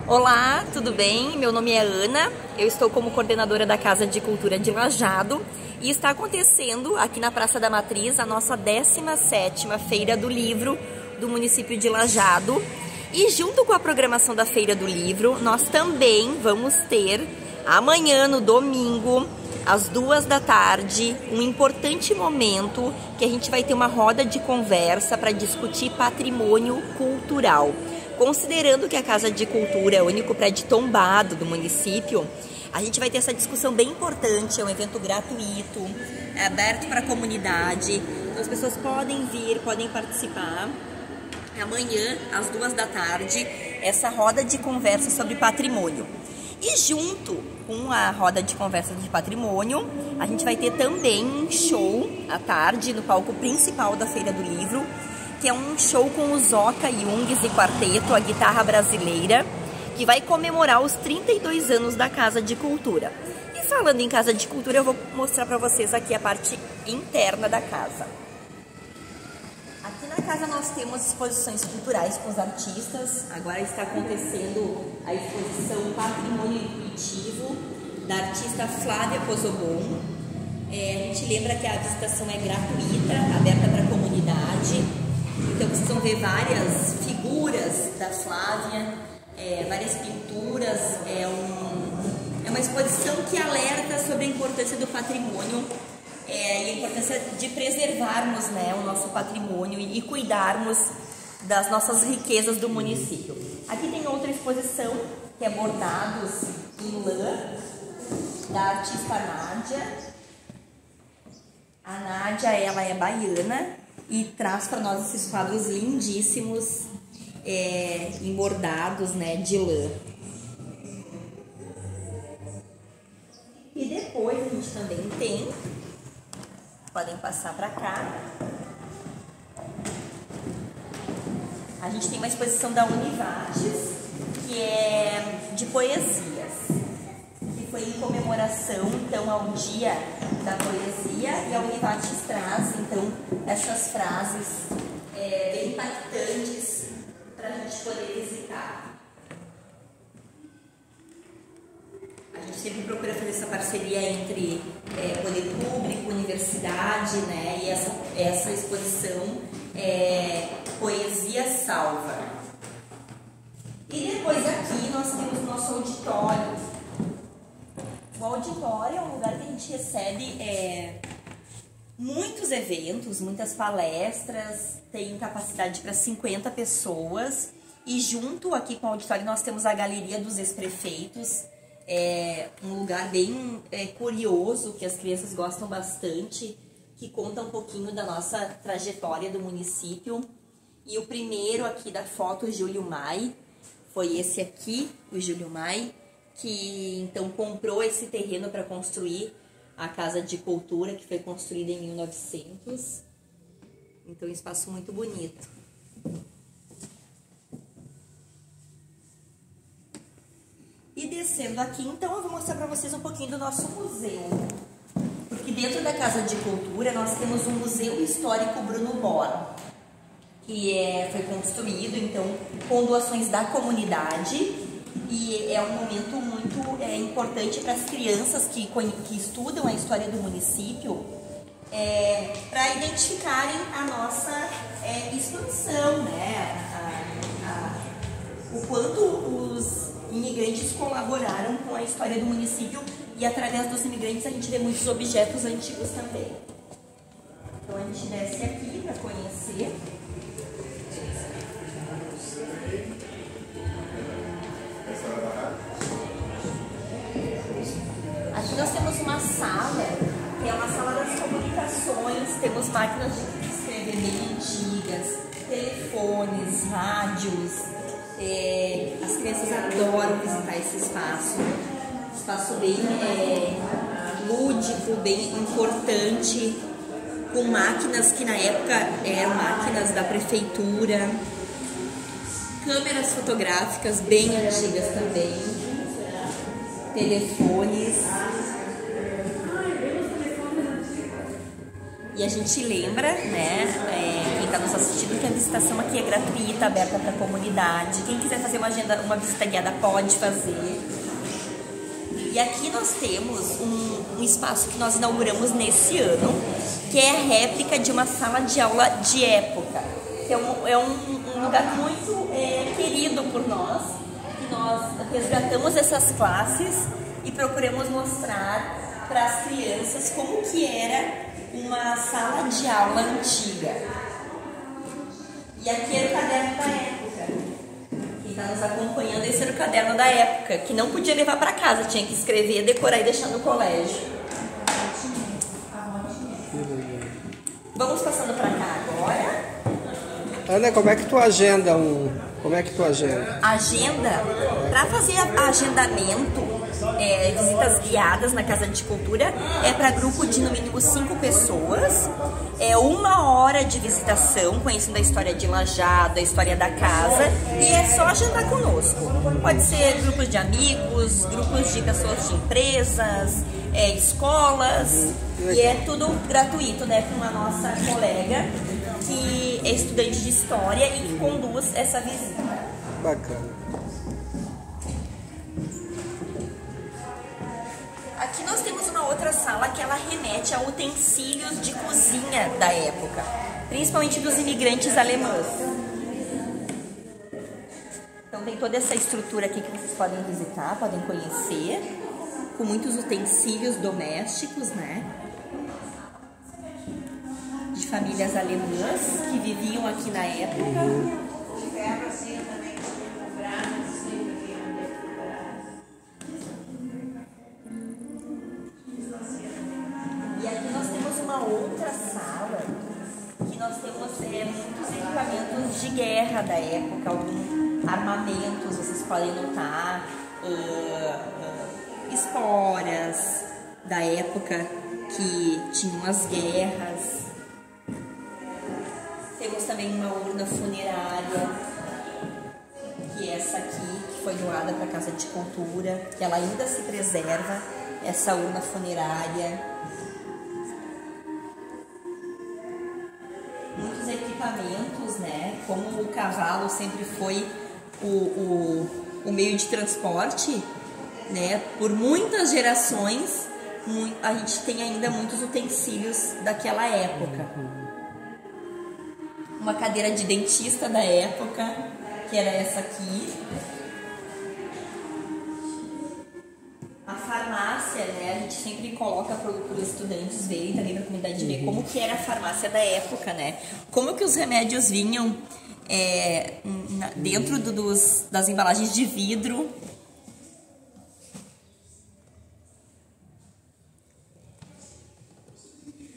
Olá, tudo bem? Meu nome é Ana, eu estou como coordenadora da Casa de Cultura de Lajeado e está acontecendo aqui na Praça da Matriz a nossa 17ª Feira do Livro do município de Lajeado. E junto com a programação da Feira do Livro, nós também vamos ter amanhã, no domingo, às 2 da tarde, um importante momento que a gente vai ter uma roda de conversa para discutir patrimônio cultural. Considerando que a Casa de Cultura é o único prédio tombado do município, a gente vai ter essa discussão bem importante, é um evento gratuito, é aberto para a comunidade, então as pessoas podem vir, podem participar. Amanhã, às 2 da tarde, essa roda de conversa sobre patrimônio. E junto com a roda de conversa de patrimônio, a gente vai ter também um show à tarde no palco principal da Feira do Livro, que é um show com o Zoca Jungs e Quarteto, a guitarra brasileira, que vai comemorar os 32 anos da Casa de Cultura. E falando em Casa de Cultura, eu vou mostrar para vocês aqui a parte interna da casa. Aqui na casa nós temos exposições culturais com os artistas. Agora está acontecendo a exposição Patrimônio Intuitivo, da artista Flávia Pozobon. A gente lembra que a visitação é gratuita, aberta para a comunidade. Então vocês vão ver várias figuras da Flávia, várias pinturas, é uma exposição que alerta sobre a importância do patrimônio e a importância de preservarmos, né, o nosso patrimônio e cuidarmos das nossas riquezas do município. Aqui tem outra exposição que é bordados em lã, da artista Nádia. A Nádia, ela é baiana e traz para nós esses quadros lindíssimos, em bordados, né, de lã. E depois a gente também tem, podem passar para cá, a gente tem uma exposição da Univates, que é de poesias, que foi em comemoração, então, ao Dia da Poesia, e a Univates traz, então, essas frases bem impactantes para a gente poder visitar. A gente sempre procura fazer essa parceria entre poder público, universidade, né, e essa exposição Poesia Salva. E depois aqui nós temos o nosso auditório. O auditório é um lugar que a gente recebe muitos eventos, muitas palestras, tem capacidade para 50 pessoas. E junto aqui com o auditório nós temos a Galeria dos Ex-Prefeitos, um lugar bem curioso, que as crianças gostam bastante, que conta um pouquinho da nossa trajetória do município. E o primeiro aqui da foto, o Júlio Mai, foi esse aqui, o Júlio Mai, que então comprou esse terreno para construir a Casa de Cultura, que foi construída em 1900. Então, um espaço muito bonito. E descendo aqui, então, eu vou mostrar para vocês um pouquinho do nosso museu. Porque dentro da Casa de Cultura, nós temos um Museu Histórico Bruno Bor, que foi construído, então, com doações da comunidade. E é um momento muito importante para as crianças que estudam a história do município, para identificarem a nossa expansão, né? O quanto os imigrantes colaboraram com a história do município, e através dos imigrantes a gente vê muitos objetos antigos também. Então a gente desce aqui para conhecer. Aqui nós temos uma sala, que é uma sala das comunicações, temos máquinas de escrever bem antigas, telefones, rádios. As crianças adoram visitar esse espaço. Espaço bem lúdico, bem importante, com máquinas que na época eram máquinas da prefeitura, câmeras fotográficas bem antigas também, telefones. E a gente lembra, né, está nos assistindo que a visitação aqui é gratuita, aberta para a comunidade. Quem quiser fazer uma visita guiada pode fazer. E aqui nós temos um espaço que nós inauguramos nesse ano, que é a réplica de uma sala de aula de época. Que é um lugar muito querido por nós, que nós resgatamos essas classes e procuramos mostrar para as crianças como que era uma sala de aula antiga. E aqui era o caderno da época. Quem está nos acompanhando, esse era o caderno da época, que não podia levar para casa, tinha que escrever, decorar e deixar no colégio. Vamos passando para cá agora. Ana, como é que tu agenda Agenda, para fazer agendamento, visitas guiadas na Casa de Cultura, é para grupo de no mínimo 5 pessoas, é 1 hora de visitação, conhecendo a história de Lajeado, a história da casa, e é só agendar conosco. Pode ser grupos de amigos, grupos de pessoas de empresas, escolas, e é tudo gratuito, né, com a nossa colega, que é estudante de história e que conduz essa visita. Bacana. Aqui nós temos uma outra sala que ela remete a utensílios de cozinha da época, principalmente dos imigrantes alemães. Então tem toda essa estrutura aqui que vocês podem visitar, podem conhecer, com muitos utensílios domésticos, né? De famílias alemãs que viviam aqui na época. E aqui nós temos uma outra sala que nós temos muitos equipamentos de guerra da época, alguns armamentos, vocês podem notar, esporas da época que tinham as guerras. Temos também uma urna funerária, que é essa aqui, que foi doada para a Casa de Cultura, que ela ainda se preserva, essa urna funerária. Muitos equipamentos, né? Como o cavalo sempre foi o meio de transporte, né? Por muitas gerações, a gente tem ainda muitos utensílios daquela época. Uma cadeira de dentista da época, que era essa aqui. A farmácia, né? A gente sempre coloca para os estudantes verem, também para a comunidade ver como que era a farmácia da época, né? Como que os remédios vinham dentro das embalagens de vidro.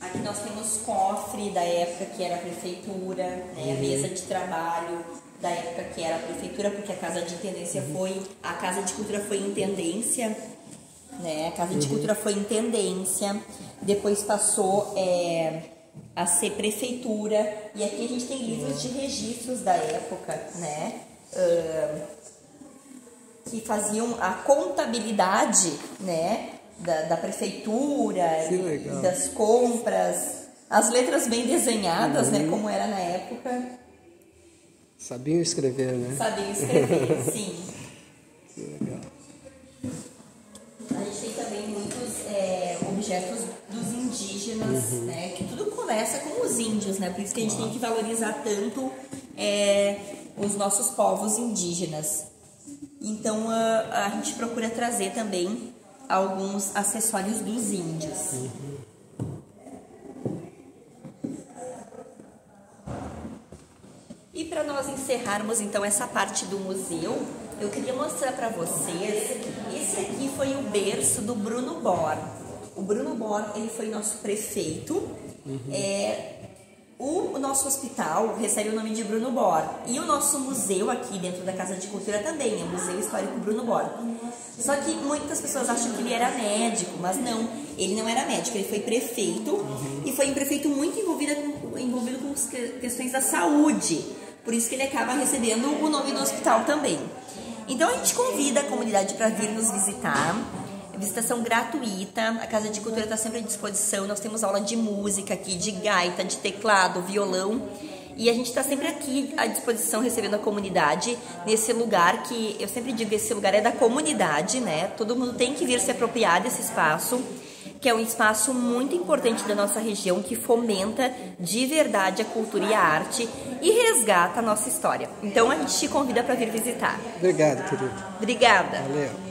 Aqui nós temos cofre da época que era a prefeitura, né? A mesa de trabalho da época que era a prefeitura, porque a Casa de Intendência a Casa de Cultura foi intendência, né? A Casa de Cultura foi intendência, depois passou a ser prefeitura, e aqui a gente tem livros de registros da época, né? Que faziam a contabilidade, né? Da prefeitura, das compras, as letras bem desenhadas, né, como era na época. Sabiam escrever, né? Sabiam escrever, sim. Que legal. A gente tem também muitos objetos dos indígenas, né, que tudo começa com os índios, né, por isso que a gente tem que valorizar tanto os nossos povos indígenas. Então a gente procura trazer também alguns acessórios dos índios. E para nós encerrarmos então essa parte do museu, eu queria mostrar para vocês, esse aqui foi o berço do Bruno Bor. O Bruno Bor, ele foi nosso prefeito. O nosso hospital recebe o nome de Bruno Bor. E o nosso museu aqui dentro da Casa de Cultura também, é o Museu Histórico Bruno Bor. Só que muitas pessoas acham que ele era médico, mas não, ele não era médico, ele foi prefeito e foi um prefeito muito envolvido com questões da saúde. Por isso que ele acaba recebendo o nome do hospital também. Então a gente convida a comunidade para vir nos visitar. Visitação gratuita, a Casa de Cultura está sempre à disposição. Nós temos aula de música aqui, de gaita, de teclado, violão. E a gente está sempre aqui à disposição, recebendo a comunidade, nesse lugar que, eu sempre digo, esse lugar é da comunidade, né? Todo mundo tem que vir se apropriar desse espaço, que é um espaço muito importante da nossa região, que fomenta de verdade a cultura e a arte e resgata a nossa história. Então a gente te convida para vir visitar. Obrigado, querido. Obrigada. Valeu.